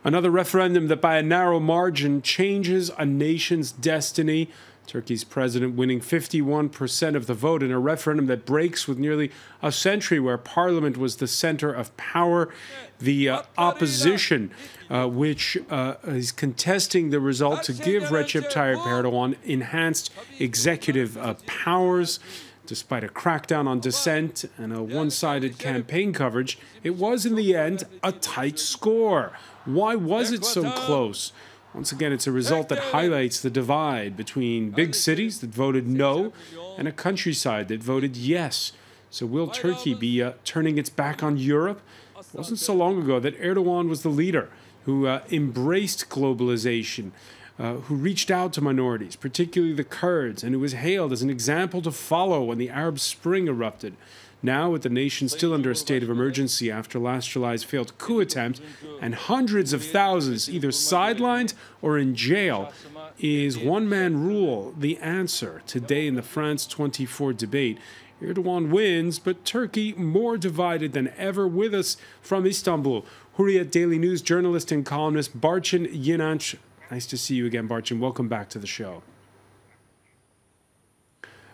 Another referendum that by a narrow margin changes a nation's destiny. Turkey's president winning 51% of the vote in a referendum that breaks with nearly a century where parliament was the center of power. The opposition, which is contesting the result to give Recep Tayyip Erdogan enhanced executive powers. Despite a crackdown on dissent and a one-sided campaign coverage, it was in the end a tight score. Why was it so close? Once again, it's a result that highlights the divide between big cities that voted no and a countryside that voted yes. So will Turkey be turning its back on Europe? It wasn't so long ago that Erdogan was the leader who embraced globalization, who reached out to minorities, particularly the Kurds, and who was hailed as an example to follow when the Arab Spring erupted. Now, with the nation still under a state of emergency after last July's failed coup attempt and hundreds of thousands either sidelined or in jail, is one-man rule the answer? Today in the France 24 debate, Erdogan wins, but Turkey more divided than ever. With us from Istanbul, Hurriyet Daily News journalist and columnist Barçın Yinanç. Nice to see you again, Barçın. Welcome back to the show.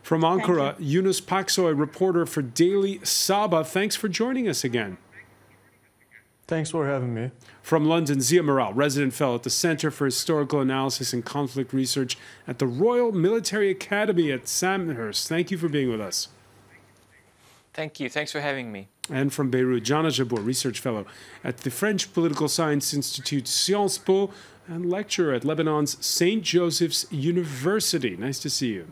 From Ankara, Yunus Paksoy, reporter for Daily Sabah. Thanks for joining us again. Thanks for having me. From London, Zia Morel, resident fellow at the Center for Historical Analysis and Conflict Research at the Royal Military Academy at Sandhurst. Thank you for being with us. Thank you. Thanks for having me. And from Beirut, Jana Jabour, research fellow at the French Political Science Institute Sciences Po and lecturer at Lebanon's St. Joseph's University. Nice to see you.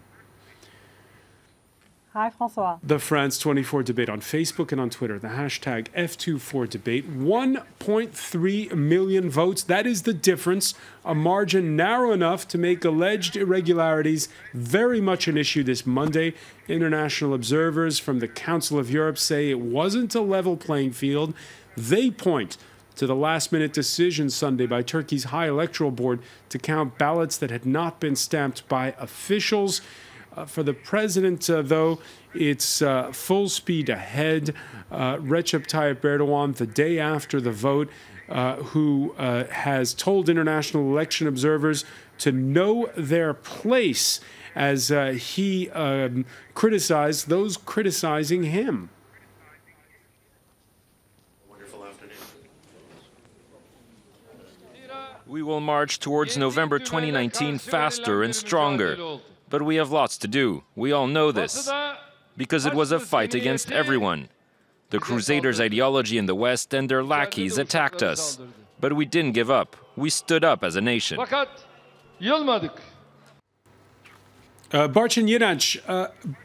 Hi, Francois. The France 24 debate on Facebook and on Twitter, the hashtag F24debate. 1.3 million votes. That is the difference. A margin narrow enough to make alleged irregularities very much an issue this Monday. International observers from the Council of Europe say it wasn't a level playing field. They point to the last-minute decision Sunday by Turkey's High Electoral Board to count ballots that had not been stamped by officials. For the president, though, it's full speed ahead. Recep Tayyip Erdogan, the day after the vote, who has told international election observers to know their place as he criticized those criticizing him. We will march towards November 2019 faster and stronger. But we have lots to do. We all know this. Because it was a fight against everyone. The Crusaders' ideology in the West and their lackeys attacked us. But we didn't give up. We stood up as a nation. Barçın Yinanç,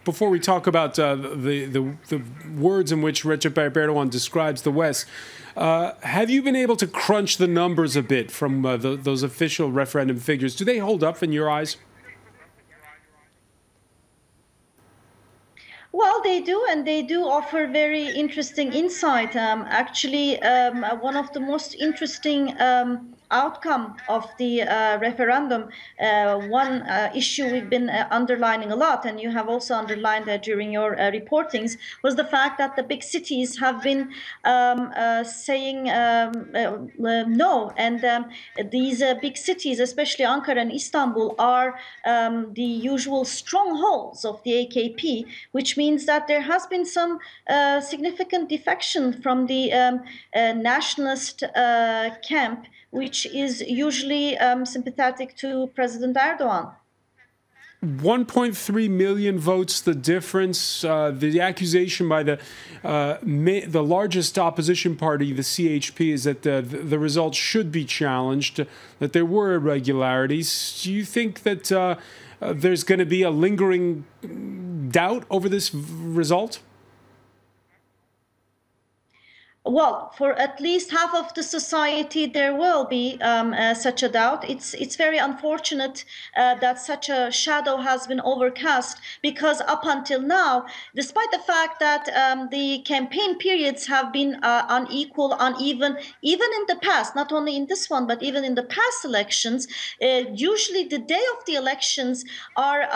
before we talk about the words in which Recep Tayyip Erdogan describes the West, have you been able to crunch the numbers a bit from those official referendum figures? Do they hold up in your eyes? Well, they do, and they do offer very interesting insight. Actually, one of the most interesting outcome of the referendum, one issue we've been underlining a lot, and you have also underlined during your reportings, was the fact that the big cities have been saying no. And these big cities, especially Ankara and Istanbul, are the usual strongholds of the AKP, which means that there has been some significant defection from the nationalist camp, which is usually sympathetic to President Erdogan. 1.3 million votes, the difference. The accusation by the largest opposition party, the CHP, is that the results should be challenged, that there were irregularities. Do you think that there's going to be a lingering doubt over this result? Well, for at least half of the society, there will be such a doubt. It's very unfortunate that such a shadow has been overcast, because up until now, despite the fact that the campaign periods have been unequal, uneven, even in the past, not only in this one, but even in the past elections, usually the day of the elections are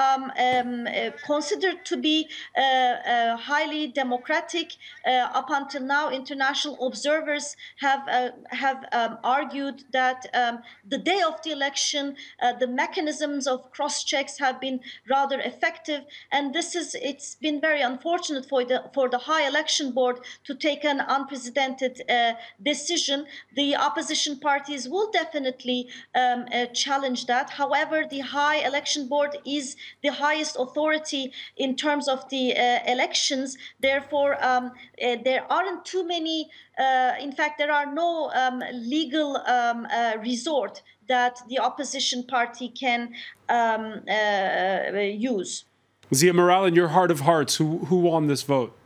considered to be highly democratic. Up until now, international international observers have argued that the day of the election, the mechanisms of cross-checks have been rather effective, and it's been very unfortunate for the High Election Board to take an unprecedented decision. The opposition parties will definitely challenge that. However, the High Election Board is the highest authority in terms of the elections. Therefore, there aren't too many, in fact, there are no legal resort that the opposition party can use. Zia Maral, in your heart of hearts, who won this vote?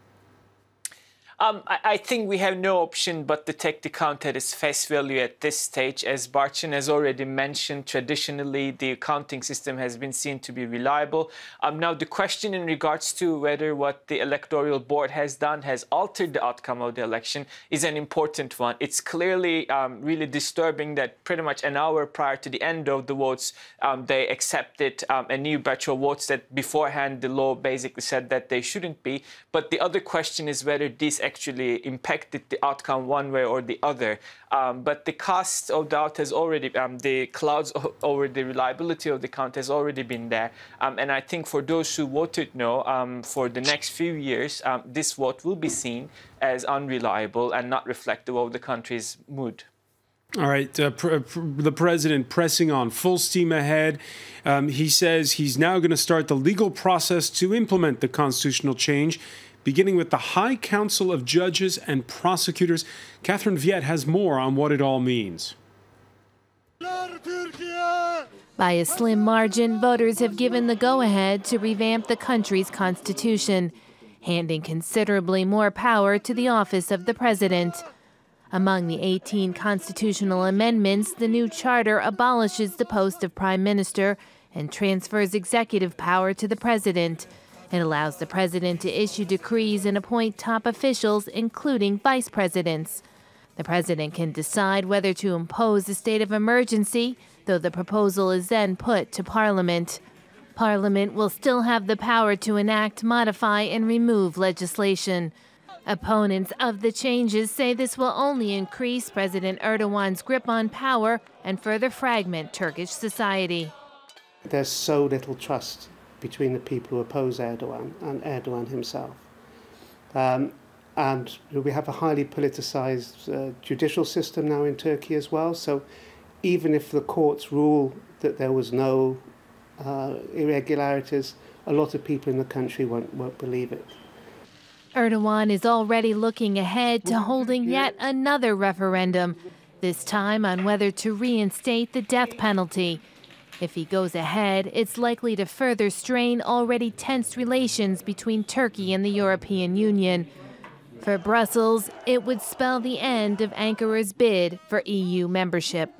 I think we have no option but to take the count at its face value at this stage. As Barchin has already mentioned, traditionally the counting system has been seen to be reliable. Now the question in regards to whether what the electoral board has done has altered the outcome of the election is an important one. It's clearly really disturbing that pretty much an hour prior to the end of the votes, they accepted a new batch of votes that beforehand the law basically said that they shouldn't be. But the other question is whether this actually impacted the outcome one way or the other. But the cast of doubt has already, the clouds over the reliability of the count has already been there. And I think for those who voted no, for the next few years, this vote will be seen as unreliable and not reflective of the country's mood. All right, the president pressing on full steam ahead. He says he's now going to start the legal process to implement the constitutional change, beginning with the High Council of Judges and Prosecutors. Catherine Viet has more on what it all means. By a slim margin, voters have given the go-ahead to revamp the country's constitution, handing considerably more power to the office of the president. Among the 18 constitutional amendments, the new charter abolishes the post of prime minister and transfers executive power to the president. It allows the president to issue decrees and appoint top officials, including vice presidents. The president can decide whether to impose a state of emergency, though the proposal is then put to Parliament. Parliament will still have the power to enact, modify, and remove legislation. Opponents of the changes say this will only increase President Erdogan's grip on power and further fragment Turkish society. There's so little trust between the people who oppose Erdogan and Erdogan himself. And we have a highly politicized judicial system now in Turkey as well. So even if the courts rule that there was no irregularities, a lot of people in the country won't believe it. Erdogan is already looking ahead to holding yet another referendum, this time on whether to reinstate the death penalty. If he goes ahead, it's likely to further strain already tense relations between Turkey and the European Union. For Brussels, it would spell the end of Ankara's bid for EU membership.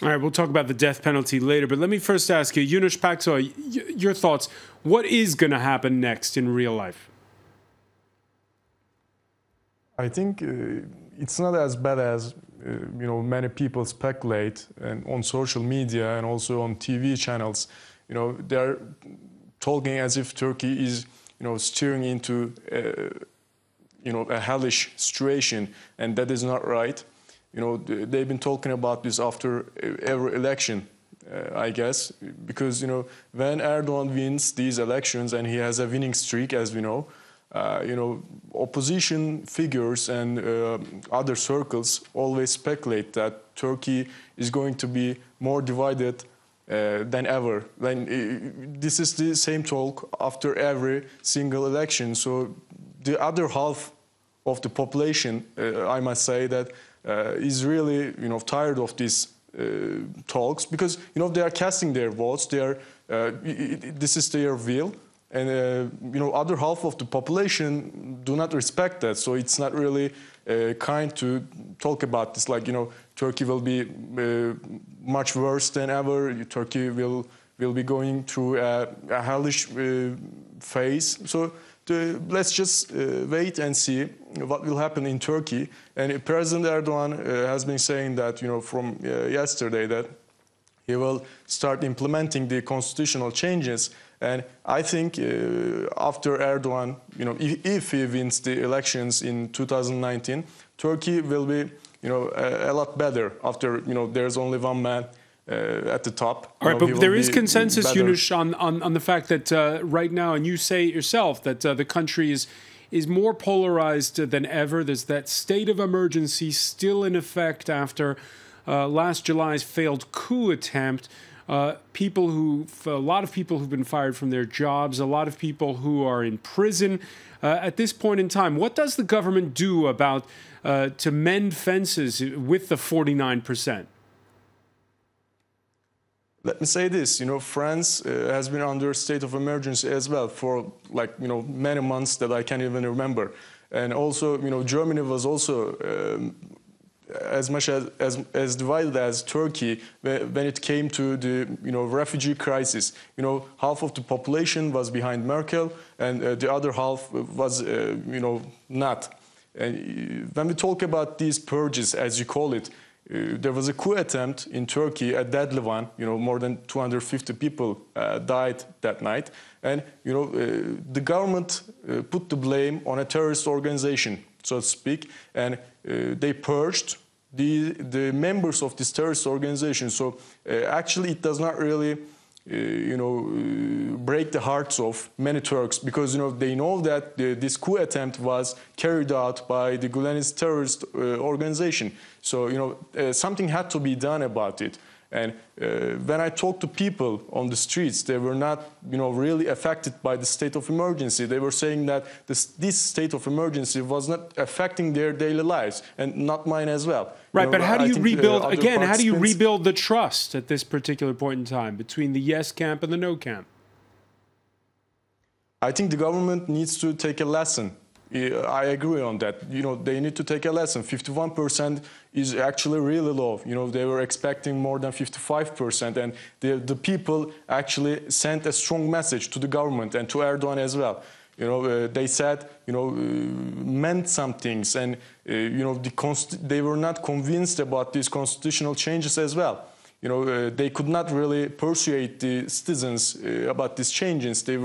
All right, we'll talk about the death penalty later, but let me first ask you, Yunus Paksoy, your thoughts. What is going to happen next in real life? I think it's not as bad as many people speculate, and on social media and also on TV channels. They're talking as if Turkey is steering into a hellish situation, and that is not right. They've been talking about this after every election, I guess, because when Erdogan wins these elections and he has a winning streak, as we know, opposition figures and other circles always speculate that Turkey is going to be more divided than ever. This is the same talk after every single election. So the other half of the population, I must say, that is really tired of these talks, because they are casting their votes. They are this is their will. And other half of the population do not respect that, so it's not really kind to talk about this. Like Turkey will be much worse than ever. Turkey will be going through a hellish phase. So let's just wait and see what will happen in Turkey. And President Erdogan has been saying that from yesterday that he will start implementing the constitutional changes. And I think after Erdogan, if he wins the elections in 2019, Turkey will be, a lot better after, there's only one man at the top. All right, but there is consensus, Yunus, on the fact that right now, and you say it yourself, that the country is more polarized than ever. There's that state of emergency still in effect after last July's failed coup attempt. A lot of people who've been fired from their jobs, a lot of people who are in prison at this point in time. What does the government do about to mend fences with the 49%? Let me say this, France has been under a state of emergency as well for many months that I can't even remember. And also, Germany was also as much as divided as Turkey when it came to the refugee crisis. Half of the population was behind Merkel, and the other half was not. And when we talk about these purges, as you call it, there was a coup attempt in Turkey, a deadly one. More than 250 people died that night, and the government put the blame on a terrorist organization, so to speak, and they purged the members of this terrorist organization. So actually, it does not really break the hearts of many Turks, because they know that this coup attempt was carried out by the Gulenist terrorist organization. So something had to be done about it. And when I talked to people on the streets, they were not really affected by the state of emergency. They were saying that this state of emergency was not affecting their daily lives, and not mine as well. Right, but how do you rebuild, again, how do you rebuild the trust at this particular point in time between the yes camp and the no camp? I think the government needs to take a lesson. I agree on that. They need to take a lesson. 51% is actually really low. They were expecting more than 55%, and the people actually sent a strong message to the government and to Erdogan as well. They said, meant some things, and they were not convinced about these constitutional changes as well. They could not really persuade the citizens about these changes. They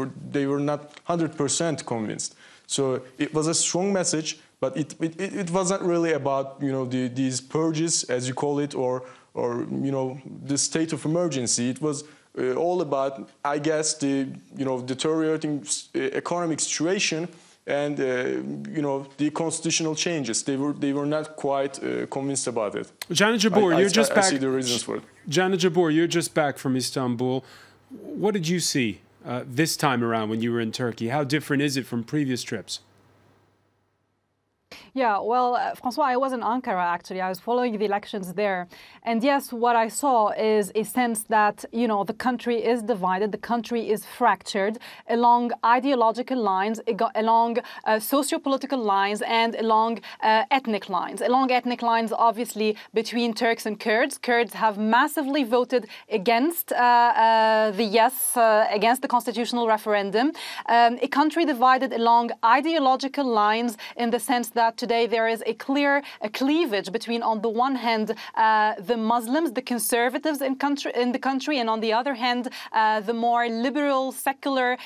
were not 100% convinced. So it was a strong message, but it wasn't really about these purges, as you call it, or the state of emergency. It was all about, I guess, the deteriorating economic situation and the constitutional changes. They were not quite convinced about it. Jana Jabbour, you're just back. I see the reasons for it. Jana Jabbour, you're just back from Istanbul. What did you see this time around when you were in Turkey? How different is it from previous trips? Yeah, well, Francois, I was in Ankara, actually. I was following the elections there. And yes, what I saw is a sense that, the country is divided, the country is fractured along ideological lines, along socio-political lines, and along ethnic lines. Along ethnic lines, obviously, between Turks and Kurds. Kurds have massively voted against against the constitutional referendum. A country divided along ideological lines, in the sense that today there is a clear cleavage between, on the one hand, the Muslims, the conservatives in the country, and on the other hand, the more liberal, secular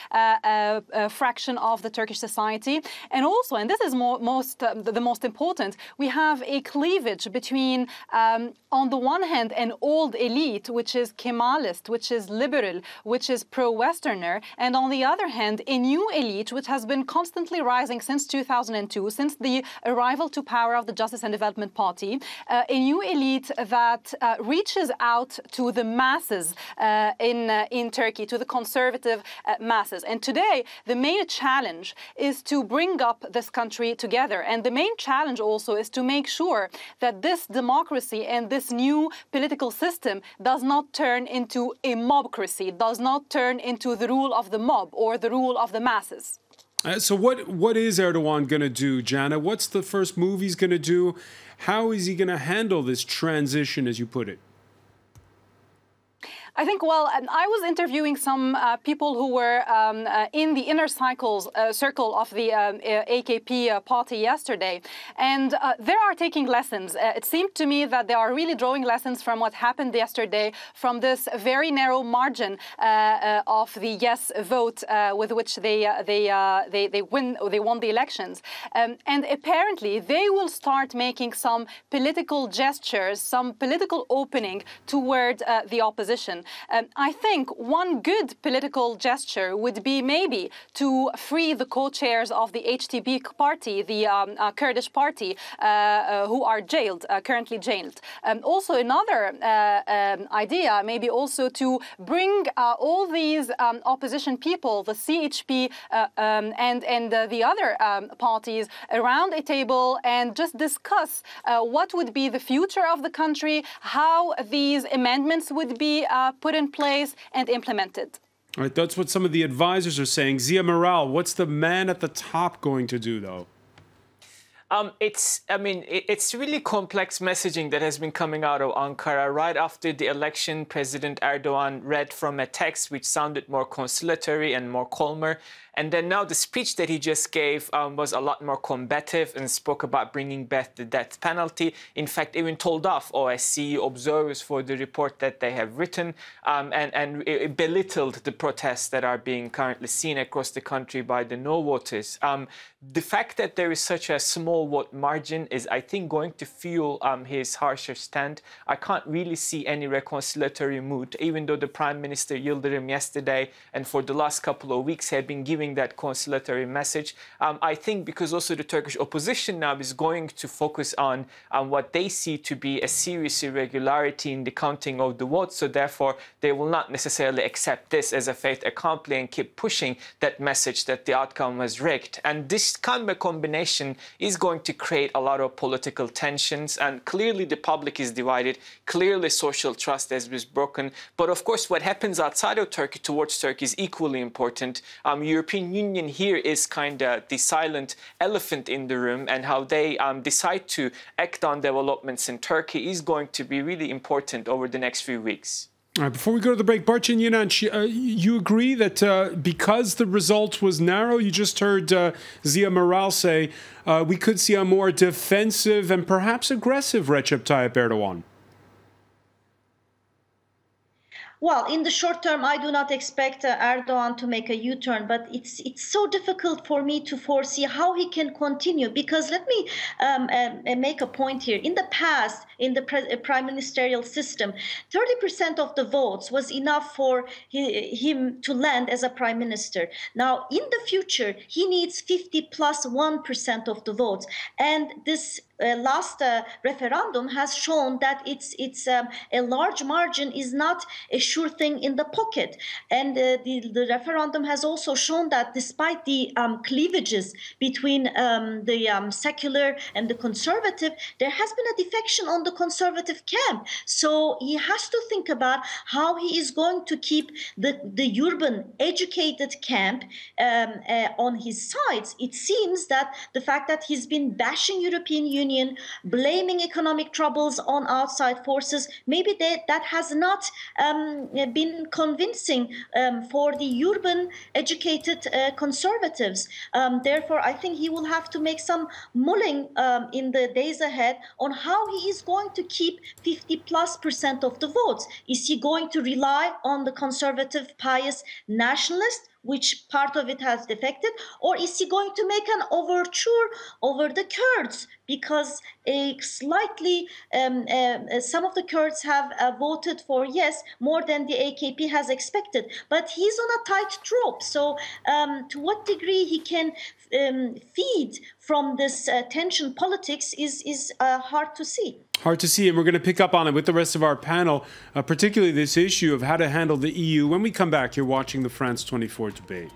fraction of the Turkish society. And also, and this is the most important, we have a cleavage between, on the one hand, an old elite, which is Kemalist, which is liberal, which is pro-Westerner, and on the other hand, a new elite, which has been constantly rising since 2002, since the arrival to power of the Justice and Development Party, a new elite that reaches out to the masses in Turkey, to the conservative masses. And today, the main challenge is to bring up this country together. And the main challenge also is to make sure that this democracy and this new political system does not turn into a mobcracy, does not turn into the rule of the mob or the rule of the masses. So what is Erdogan going to do, Jana? What's the first move he's going to do? How is he going to handle this transition, as you put it? I think, well, I was interviewing some people who were in the inner circle of the AKP party yesterday, and they are taking lessons. It seemed to me that they are really drawing lessons from what happened yesterday, from this very narrow margin of the yes vote with which they won the elections, and apparently they will start making some political gestures, some political opening toward the opposition. I think one good political gesture would be maybe to free the co-chairs of the HTB party, the Kurdish party, who are jailed, currently jailed. Also, another idea maybe also to bring all these opposition people, the CHP and the other parties, around a table and just discuss what would be the future of the country, how these amendments would be put in place and implemented. All right, that's what some of the advisors are saying. Ziya Maral, what's the man at the top going to do, though? It's really complex messaging that has been coming out of Ankara. Right after the election, President Erdogan read from a text which sounded more conciliatory and more calmer. And then now the speech that he just gave was a lot more combative and spoke about bringing back the death penalty. In fact, even told off OSCE observers for the report that they have written, and it belittled the protests that are being currently seen across the country by the no voters. The fact that there is such a small vote margin is, I think, going to fuel his harsher stand. I can't really see any reconciliatory mood, even though the Prime Minister Yildirim yesterday and for the last couple of weeks had been giving that conciliatory message. I think because also the Turkish opposition now is going to focus on what they see to be a serious irregularity in the counting of the votes, so therefore they will not necessarily accept this as a fait accompli and keep pushing that message that the outcome was rigged. And this kind of combination is going to create a lot of political tensions, and clearly the public is divided, clearly social trust has been broken. But of course what happens outside of Turkey towards Turkey is equally important. European Union here is kind of the silent elephant in the room, and how they decide to act on developments in Turkey is going to be really important over the next few weeks. All right, before we go to the break, Barcin Yinanç, you agree that because the result was narrow, you just heard Ziya Maral say, we could see a more defensive and perhaps aggressive Recep Tayyip Erdogan? Well, in the short term, I do not expect Erdogan to make a U-turn, but it's so difficult for me to foresee how he can continue, because let me make a point here. In the past, in the prime ministerial system, 30% of the votes was enough for him to land as a prime minister. Now, in the future, he needs 50+1% of the votes, and this last referendum has shown that it's a large margin is not a sure thing in the pocket. And the referendum has also shown that despite the cleavages between the secular and the conservative, there has been a defection on the conservative camp. So he has to think about how he is going to keep the urban, educated camp on his sides. It seems that the fact that he's been bashing European Union, blaming economic troubles on outside forces, maybe that has not been convincing for the urban educated conservatives. Therefore, I think he will have to make some mulling in the days ahead on how he is going to keep 50+% of the votes. Is he going to rely on the conservative, pious nationalists, which part of it has defected, or is he going to make an overture over the Kurds? Because slightly, some of the Kurds have voted for yes more than the AKP has expected, but he's on a tight rope. So to what degree he can feed from this tension politics is hard to see. Hard to see, and we're going to pick up on it with the rest of our panel, particularly this issue of how to handle the EU. When we come back, you're watching the France 24 debate.